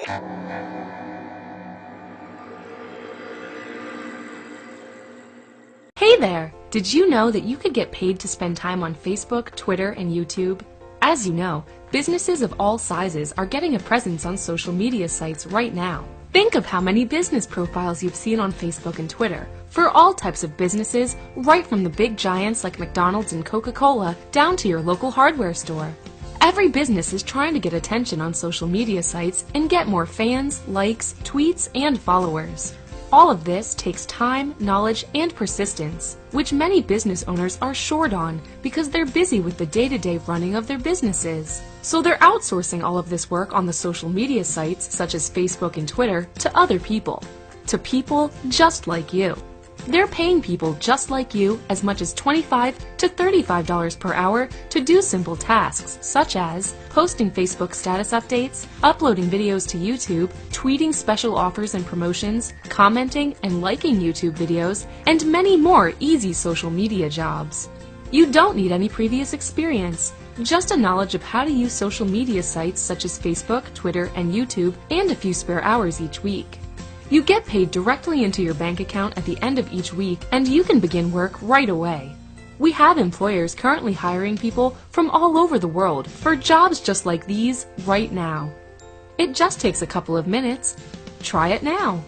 Hey there! Did you know that you could get paid to spend time on Facebook, Twitter, and YouTube? As you know, businesses of all sizes are getting a presence on social media sites right now. Think of how many business profiles you've seen on Facebook and Twitter for all types of businesses, right from the big giants like McDonald's and Coca-Cola down to your local hardware store. Every business is trying to get attention on social media sites and get more fans, likes, tweets, and followers. All of this takes time, knowledge, and persistence, which many business owners are short on because they're busy with the day-to-day running of their businesses. So they're outsourcing all of this work on the social media sites such as Facebook and Twitter to other people. To people just like you. They're paying people just like you as much as $25 to $35 per hour to do simple tasks such as posting Facebook status updates, uploading videos to YouTube, tweeting special offers and promotions, commenting and liking YouTube videos, and many more easy social media jobs. You don't need any previous experience, just a knowledge of how to use social media sites such as Facebook, Twitter, and YouTube, and a few spare hours each week. You get paid directly into your bank account at the end of each week, and you can begin work right away. We have employers currently hiring people from all over the world for jobs just like these right now. It just takes a couple of minutes. Try it now.